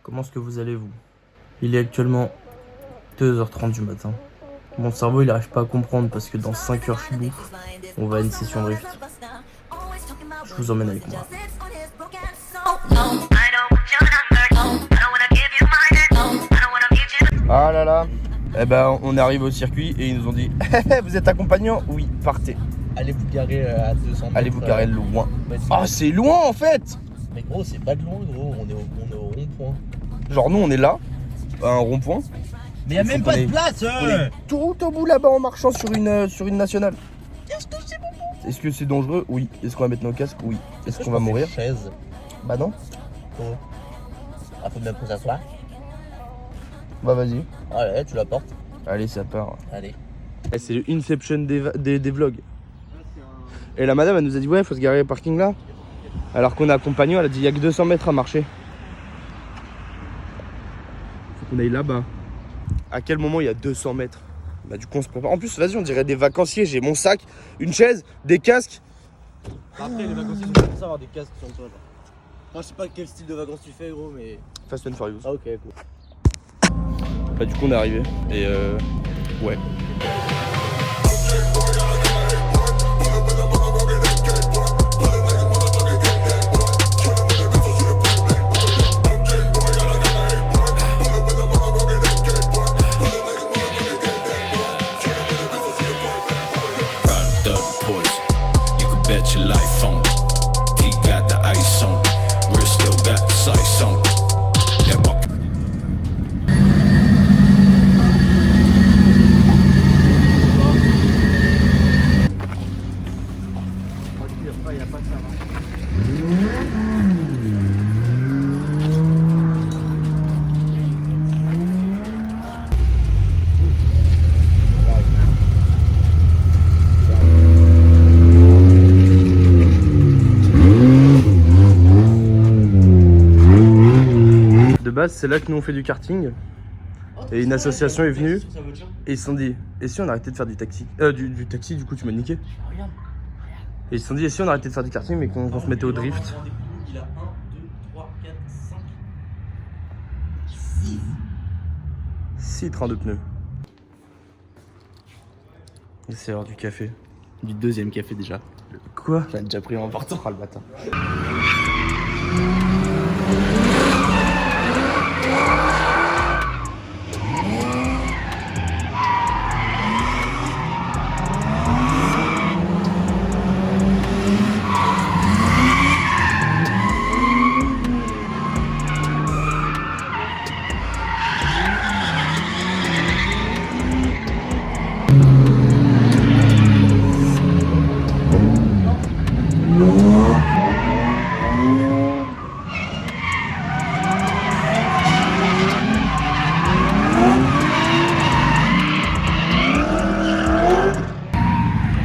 Comment est-ce que vous allez, vous? Il est actuellement 2h30 du matin. Mon cerveau, il arrive pas à comprendre parce que dans 5 heures, je suis bouffe. On va à une session drift. Je vous emmène avec moi. Ah là là. Eh ben, on arrive au circuit et ils nous ont dit vous êtes accompagnant? Oui, partez. Allez vous garer à 200 mètres. Allez vous garer loin. Ah, c'est loin en fait. Mais gros, c'est pas de loin, gros. On est au rond-point. Genre, nous, on est là, à un rond-point. Mais y'a même pas de place. On est tout au bout là-bas en marchant sur une nationale. Qu'est-ce que c'est bon? Est-ce que c'est dangereux? Oui. Est-ce qu'on va mettre nos casques? Oui. Est-ce qu'on va mourir? Chaise. Bah non. Oh. Ah, faut bien qu'on s'assoie. Bah vas-y. Allez, tu la portes. Allez, ça part. Allez. Eh, c'est le Inception des vlogs. Et la madame, elle nous a dit ouais, faut se garer au parking là. Alors qu'on est accompagnant, elle a dit il y a que 200 mètres à marcher. Faut qu'on aille là-bas. À quel moment il y a 200 mètres? Bah du coup on se prépare. En plus vas-y, on dirait des vacanciers. J'ai mon sac, une chaise, des casques. Après les vacanciers sont pas censés avoir des casques sur toi genre. Moi je sais pas quel style de vacances tu fais gros mais... Fast and Furious. Ah ok cool. Bah du coup on est arrivé. Et ouais. Bet your life on. He got the ice on. We're still got the sights on. Yeah, De base, c'est là que nous on fait du karting. Et une association est venue et ils se sont dit et si on arrêtait de faire du taxi du taxi, du coup tu m'as niqué. Et ils se sont dit et si on arrêtait de faire du karting mais qu'on se mettait au drift. Il a 1, 2, 3, 4, 5, 6. 6 trains de pneus. Et c'est l'heure du café. Du deuxième café déjà. Quoi? J'en ai déjà pris un important. Ah le matin.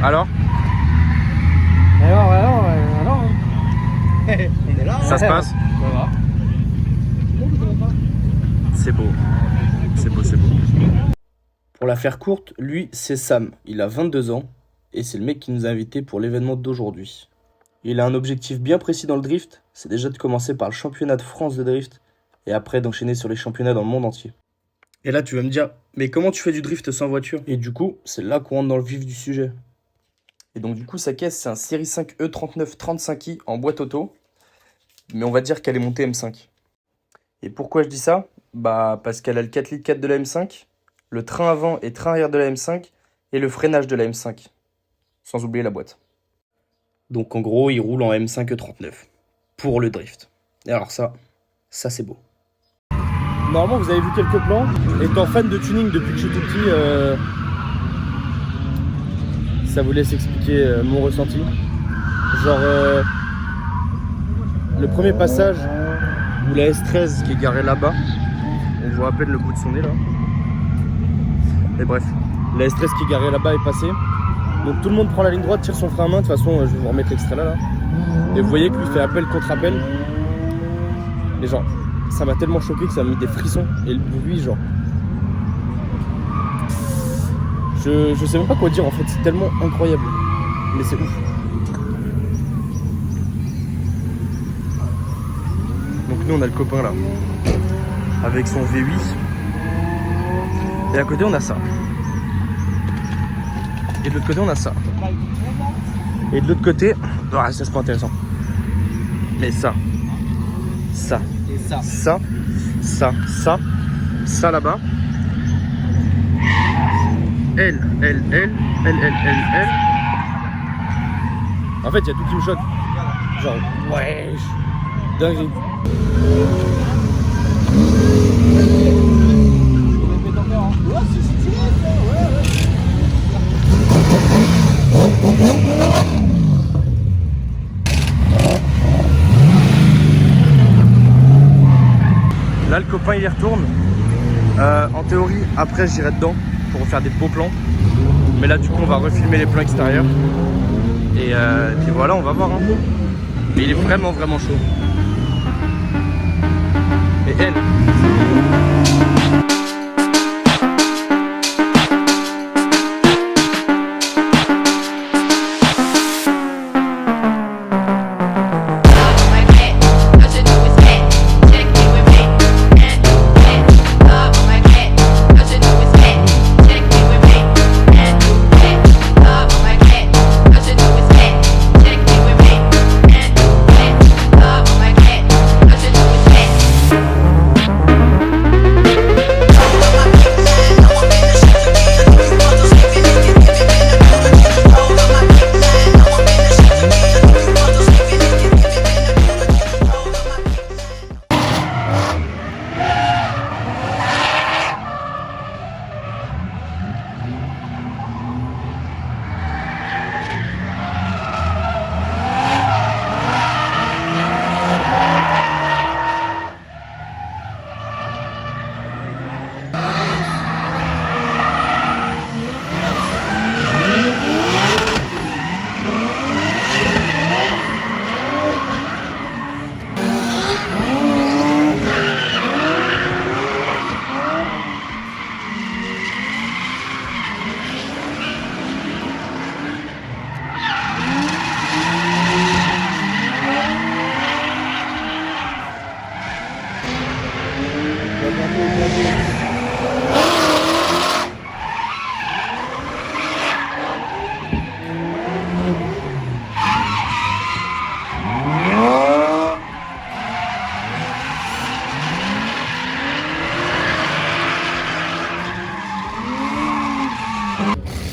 Alors? Alors. On est là. Ça se passe? Ça va. C'est beau. C'est beau, c'est beau. Pour la faire courte, lui, c'est Sam. Il a 22 ans et c'est le mec qui nous a invités pour l'événement d'aujourd'hui. Il a un objectif bien précis dans le drift, c'est déjà de commencer par le championnat de France de drift et après d'enchaîner sur les championnats dans le monde entier. Et là, tu vas me dire, mais comment tu fais du drift sans voiture? Et du coup, c'est là qu'on rentre dans le vif du sujet. Et donc du coup, sa caisse, c'est un Série 5 E39 35i en boîte auto. Mais on va dire qu'elle est montée M5. Et pourquoi je dis ça? Bah parce qu'elle a le 4 litres 4 de la M5, le train avant et train arrière de la M5 et le freinage de la M5. Sans oublier la boîte. Donc en gros, il roule en M5 E39. Pour le drift. Et alors ça c'est beau. Normalement, vous avez vu quelques plans. Étant fan de tuning depuis que je suis tout petit, ça vous laisse expliquer mon ressenti. Genre, le premier passage où la S13 qui est garée là-bas, on voit à peine le bout de son nez là. Et bref, la S13 qui est garée là-bas est passée. Donc tout le monde prend la ligne droite, tire son frein à main. De toute façon, je vais vous remettre l'extrait là. Et vous voyez que lui fait appel contre appel. Et genre, ça m'a tellement choqué que ça m'a mis des frissons. Et le bruit, genre. Je sais même pas quoi dire en fait, c'est tellement incroyable. Mais c'est ouf. Donc nous on a le copain là. avec son V8. Et à côté on a ça. Et de l'autre côté on a ça. Et de l'autre côté, ça c'est pas intéressant. Mais ça. Et ça. Ça là-bas. Elle. En fait, il y a tout qui me choque. Genre, ouais, dingue. Là, le copain il y retourne. En théorie, après j'irai dedans pour refaire des beaux plans. Mais là, du coup, on va refilmer les plans extérieurs. Et puis voilà, on va voir. Hein. Mais il est vraiment chaud. Et elle.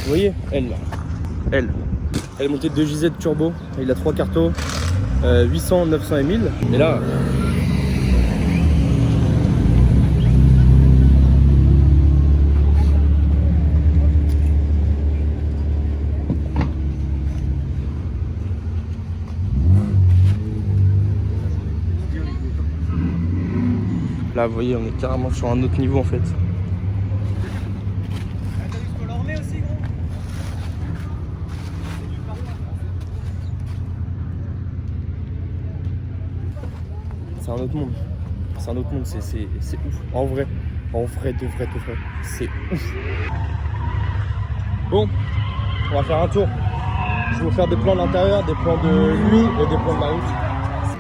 Vous voyez, elle est montée de 2 JZ turbo, il a 3 cartos, 800, 900 et 1000. Et là, vous voyez, on est carrément sur un autre niveau en fait. C'est un autre monde. C'est un autre monde, c'est ouf. En vrai, de vrai. C'est ouf. Bon, on va faire un tour. Je vais vous faire des plans de l'intérieur, des plans de lui et des plans de la route.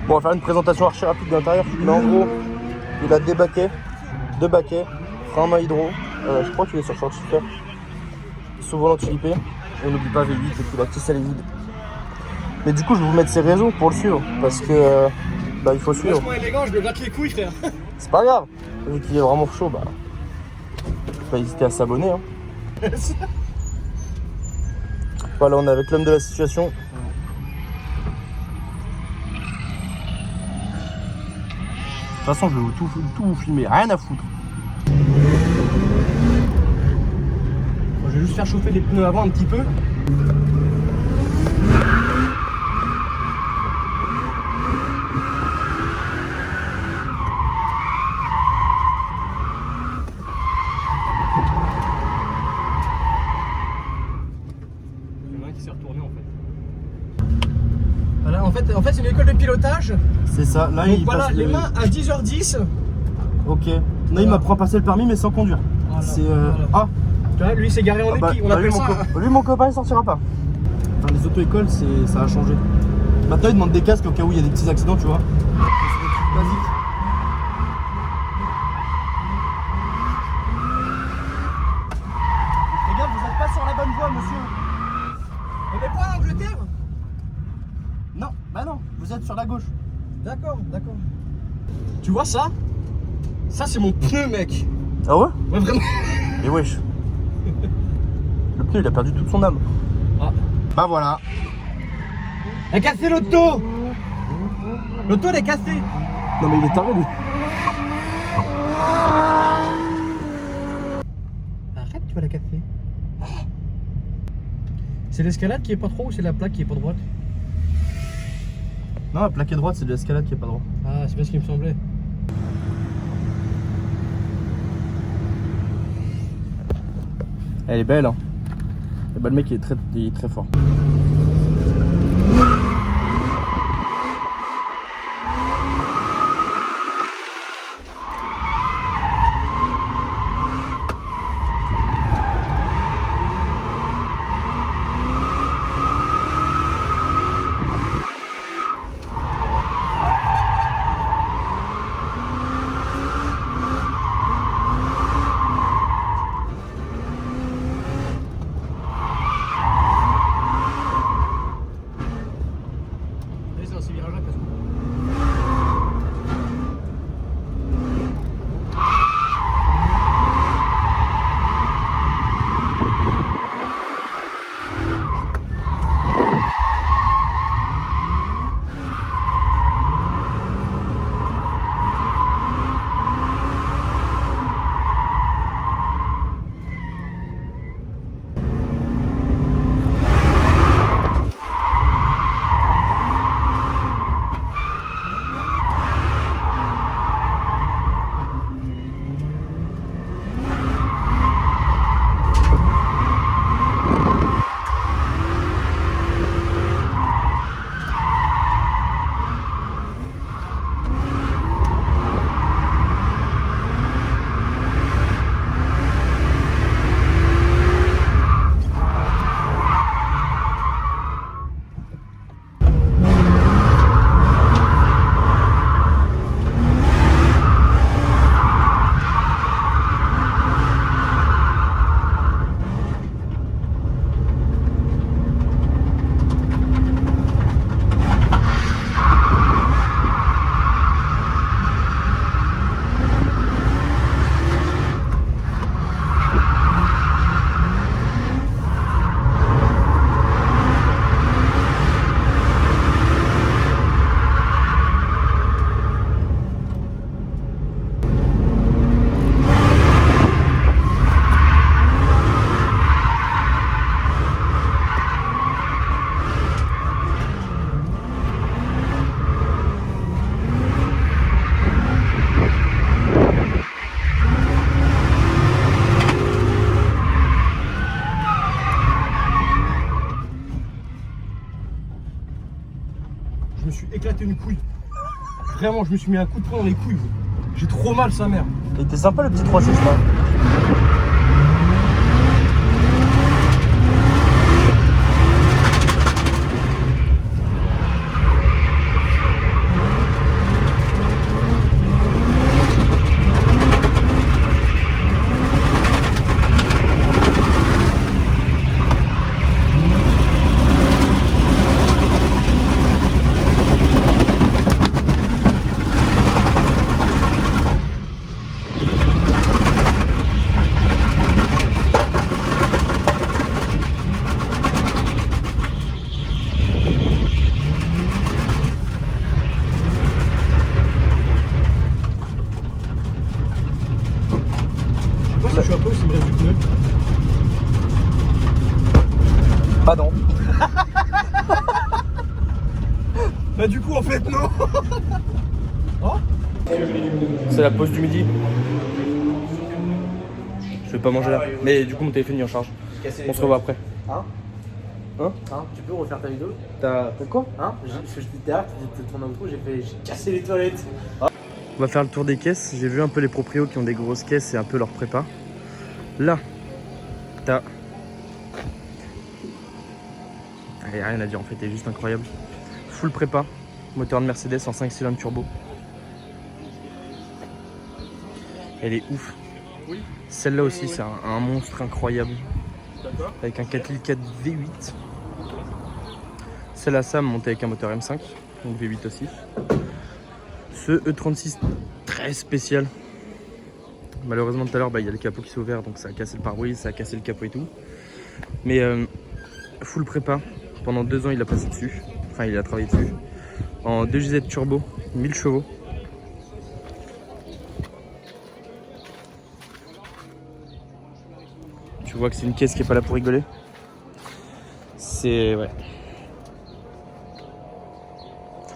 Bon, on va faire une présentation archi rapide de l'intérieur. Mais en gros, il a des baquets, 2 baquets, frein à main hydro. Je crois qu'il est sur short shifter. Sous-volant Philippe. On n'oublie pas V8 et puis la tisse elle est vide. Mais du coup, je vais vous mettre ses réseaux pour le suivre parce que il faut suivre. Vachement élégant, je me gratte les couilles, frère. C'est pas grave. Vu qu'il est vraiment chaud, faut pas hésiter à s'abonner. Hein. Voilà, on est avec l'homme de la situation. De toute façon, je vais tout vous filmer, rien à foutre. Je vais juste faire chauffer les pneus avant un petit peu. En fait, c'est une école de pilotage. C'est ça. Là, donc il voilà, passe les mains à 10h10. Ok. Là, il m'apprend à passer le permis, mais sans conduire. Voilà, c'est. voilà. Ah. Tu vois, lui, c'est garé en épi. On appelle ça. Lui, mon copain, il sortira pas. Enfin, les auto-écoles, ça a changé. Maintenant, ils demandent des casques au cas où il y a des petits accidents, tu vois. C'est des trucs basiques. droite, sur la gauche. D'accord, d'accord. Tu vois ça? Ça, c'est mon pneu, mec. Ah ouais? Ouais, vraiment. Et wesh. Le pneu, il a perdu toute son âme. Ah. Bah voilà. Elle a cassé l'auto. L'auto, elle est cassée. Non mais il est taré lui. Arrête, tu vas la casser. C'est l'escalade qui est pas trop ou c'est la plaque qui est pas droite? Non, la plaque est droite, c'est de l'escalade qui est pas droit. Ah, c'est bien ce qui me semblait. Elle est belle hein. Et bah le mec il est très fort. C'est dans ces virages-là, casse-toi. Je me suis éclaté une couille. Vraiment, je me suis mis un coup de poing dans les couilles. J'ai trop mal, sa mère. Il était sympa le petit 3C je crois. Moi, si je suis un peu, s'il me reste du pneu. Bah non. Bah, du coup, en fait, non. Oh. C'est la pause du midi. Je vais pas manger là. Mais du coup mon téléphone est en charge. On se revoit après. Hein? Hein? Tu peux refaire ta vidéo? T'as quoi? Hein? Parce que j'étais derrière, t'étais tourné autour, j'ai cassé les toilettes. On va faire le tour des caisses. J'ai vu un peu les proprios qui ont des grosses caisses et un peu leur prépa. Là, t'as... Il n'y a rien à dire en fait, elle est juste incroyable. Full prépa, moteur de Mercedes en 5 cylindres turbo. Elle est ouf. Oui. Celle-là aussi, c'est un monstre incroyable. D'accord. Avec un 4 litres 4 V8. Celle-là, Sam montée avec un moteur M5. donc V8 aussi. Ce E36 très spécial. Malheureusement tout à l'heure il y a le capot qui s'est ouvert, donc ça a cassé le pare-brise, ça a cassé le capot et tout. Mais full prépa, pendant 2 ans il a passé dessus, enfin il a travaillé dessus. En 2JZ turbo, 1000 chevaux. Tu vois que c'est une caisse qui est pas là pour rigoler. C'est... ouais.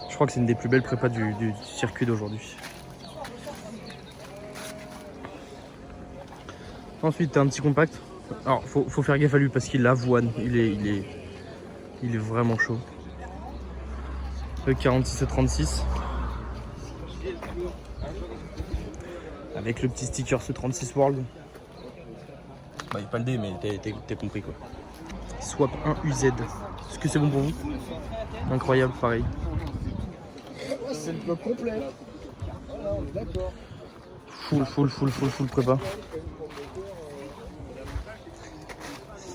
Je crois que c'est une des plus belles prépas du circuit d'aujourd'hui. Ensuite, t'as un petit compact. Alors, faut faire gaffe à lui parce qu'il avoine. Il est vraiment chaud. Le 46 et 36. Avec le petit sticker ce 36 World. Bah, il n'y a pas le D, mais t'as compris quoi. Swap 1 UZ. Est-ce que c'est bon pour vous? Incroyable, pareil. C'est le bloc complet. D'accord. Full prépa.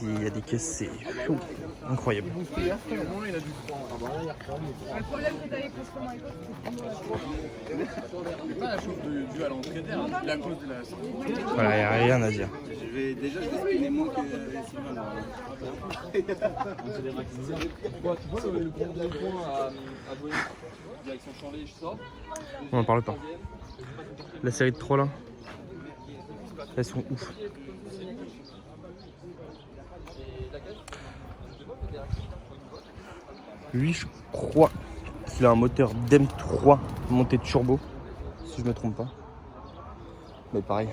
Il y a des caisses, c'est chaud. Incroyable. Le problème que t'as avec le chemin, C'est pas la chose due à l'entrée d'air, c'est la cause de la sortie. Voilà, il n'y a rien à dire. Je vais spinner moins que Sylvain. Bon, tu vois le grand point à Boyer, direction Chanlay, je sors. On n'en parle pas. La série de 3 là, elles sont ouf. Lui, je crois qu'il a un moteur d'M3 monté turbo, si je me trompe pas. Mais pareil.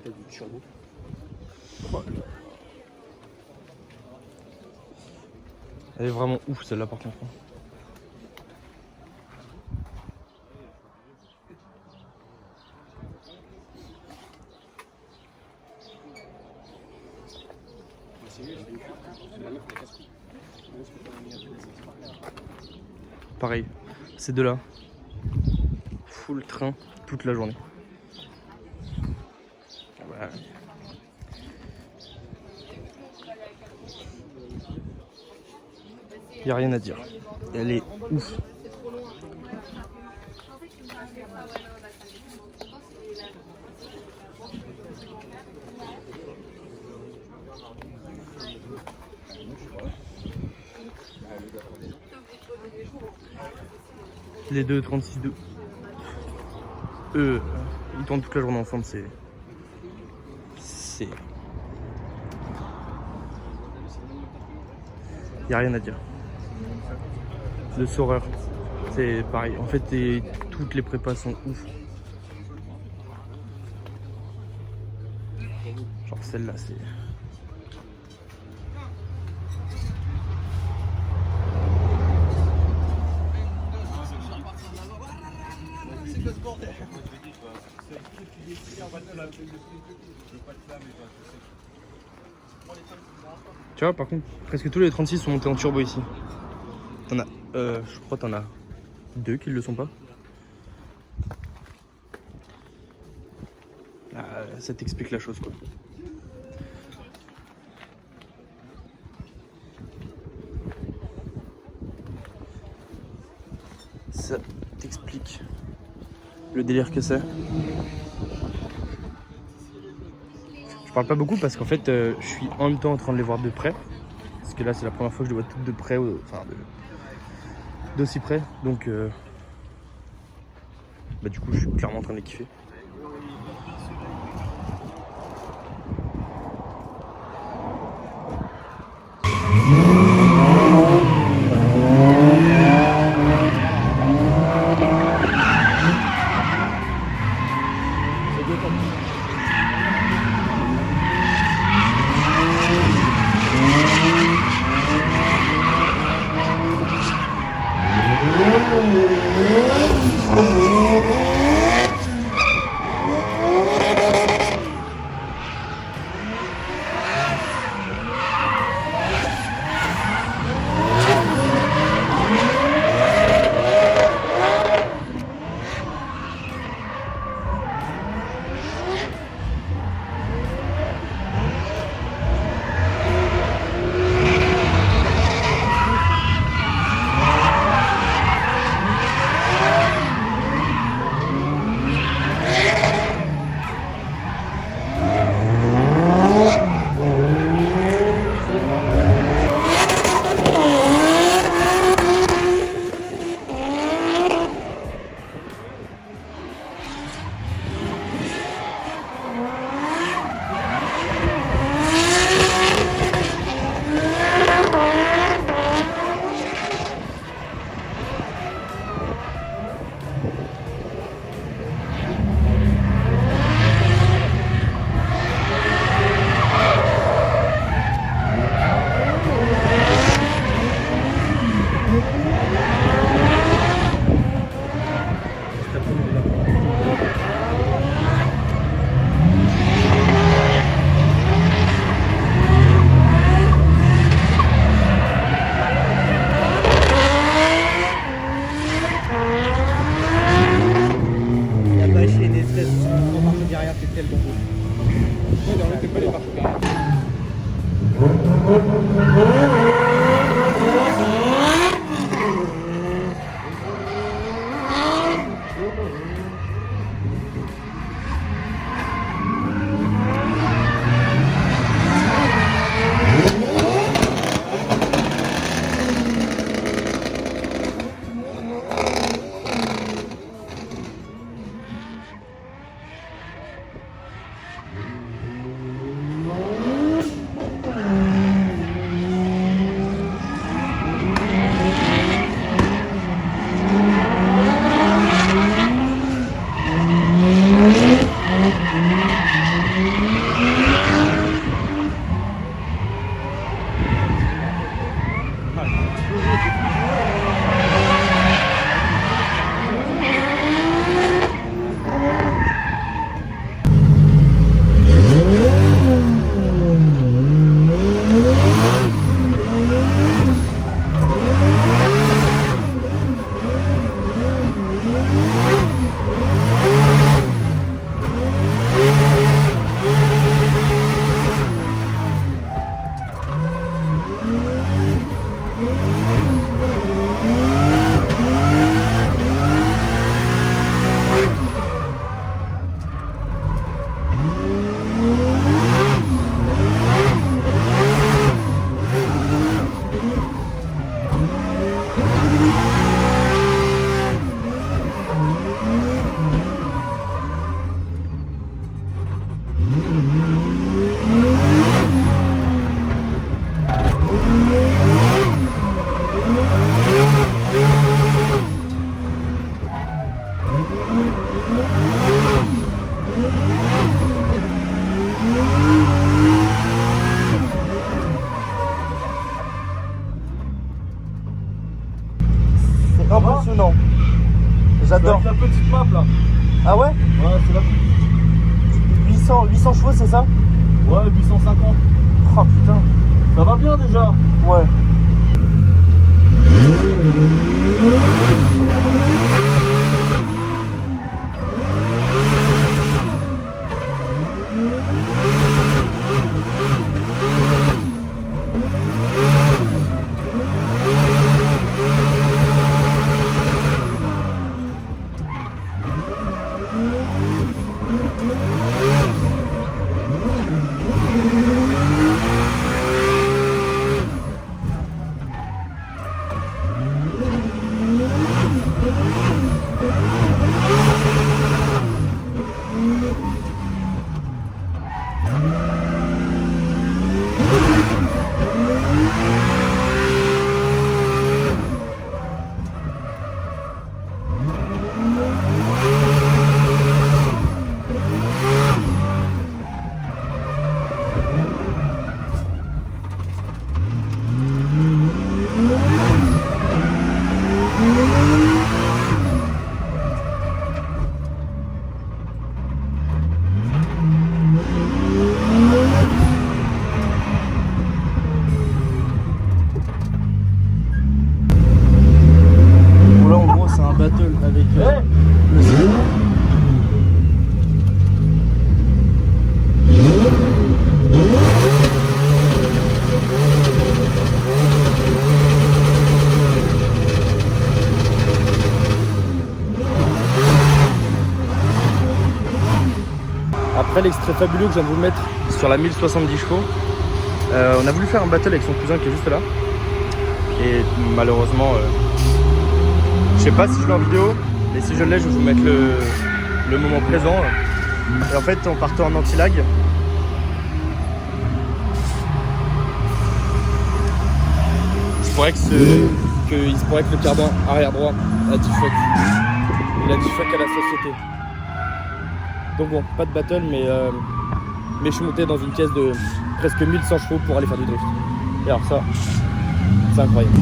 Du turbo. Elle est vraiment ouf celle-là par contre. Pareil, ces deux-là, full train toute la journée. Voilà. Y a rien à dire. Elle est ouf. Les deux 36.2. Ils tournent toute la journée ensemble, c'est. Y a rien à dire. Le Soreur, c'est pareil. En fait, toutes les prépas sont ouf. Genre celle-là, c'est. Tu vois, par contre, presque tous les 36 sont montés en turbo ici. T'en as, je crois que t'en as 2 qui ne le sont pas. Ah, ça t'explique la chose, quoi. Ça t'explique le délire que c'est. Je parle pas beaucoup parce qu'en fait, je suis en même temps en train de les voir de près. Parce que là, c'est la première fois que je les vois toutes de près, enfin d'aussi près. Donc, bah, du coup, je suis clairement en train de les kiffer. quel bon goût. Ouais, dans le t'es pas les marches carrées. C'est impressionnant. J'adore. C'est la petite map là. Ah ouais? Ouais, c'est la petite. 800 chevaux, c'est ça? Ouais, 850. Oh putain. Ça va bien déjà. Ouais. Là en gros c'est un battle avec le Céline. Après l'extrait fabuleux que je viens de vous mettre sur la 1070 chevaux, on a voulu faire un battle avec son cousin qui est juste là. Et malheureusement, je sais pas si je l'ai en vidéo, mais si je l'ai, je vais vous mettre le moment présent. Et en fait, on partait en anti-lag. Il se pourrait que le cardan arrière droit a dit fuck. Il a dit fuck à la société. Donc bon, pas de battle, mais je suis monté dans une caisse de presque 1100 chevaux pour aller faire du drift. Et alors ça, c'est incroyable.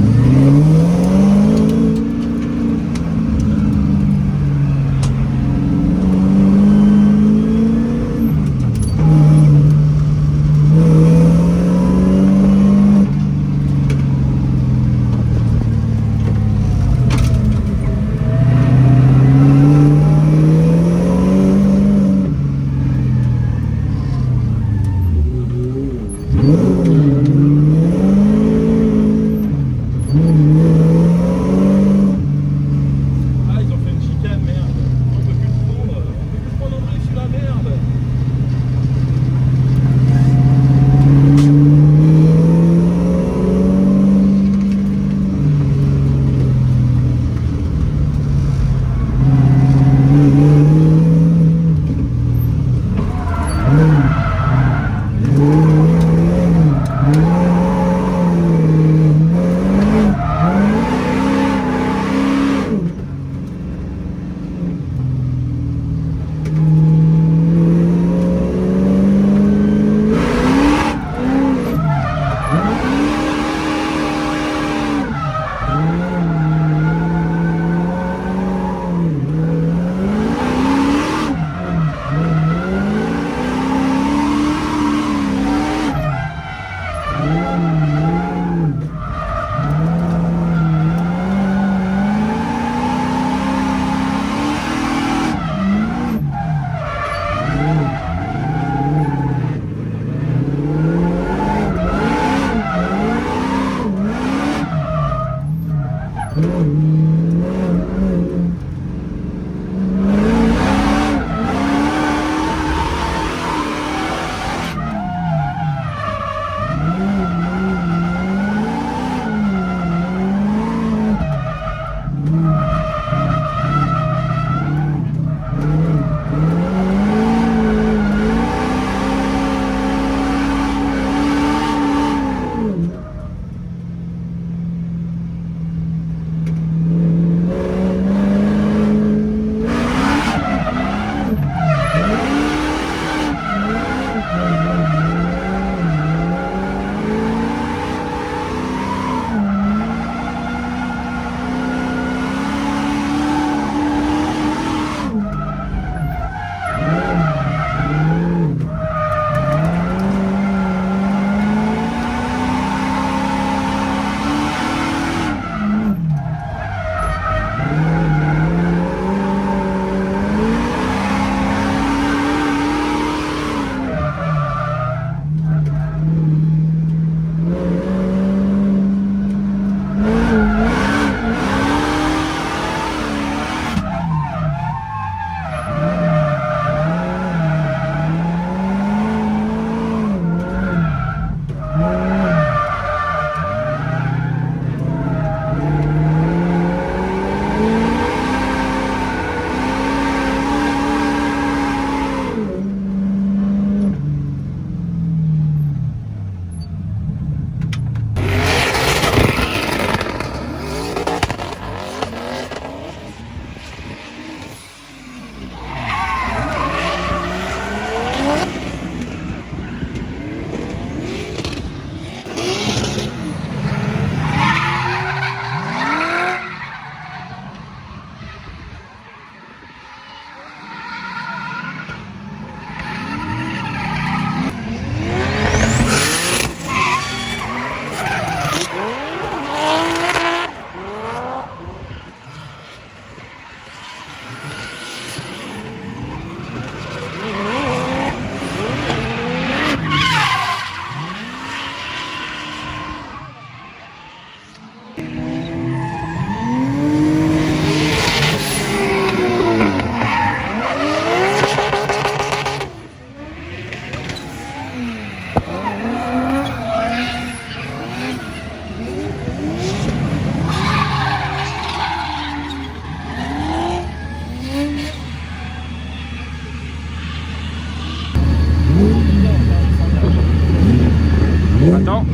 Attends.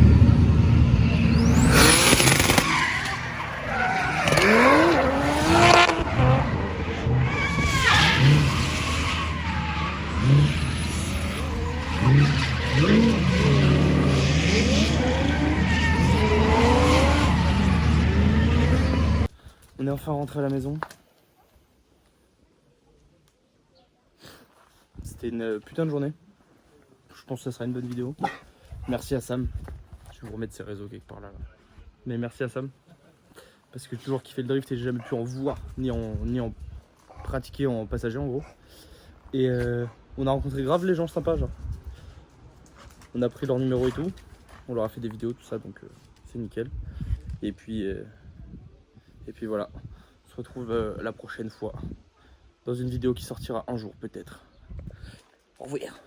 On est enfin rentré à la maison. C'était une putain de journée. Je pense que ça sera une bonne vidéo. Merci à Sam. Je vais vous remettre ses réseaux quelque part là. Mais merci à Sam. Parce que j'ai toujours kiffé le drift et j'ai jamais pu en voir ni en pratiquer en passager en gros. Et on a rencontré grave les gens sympas genre. On a pris leur numéro et tout. On leur a fait des vidéos, tout ça, donc c'est nickel. Et puis voilà. On se retrouve la prochaine fois. Dans une vidéo qui sortira un jour peut-être. Au revoir.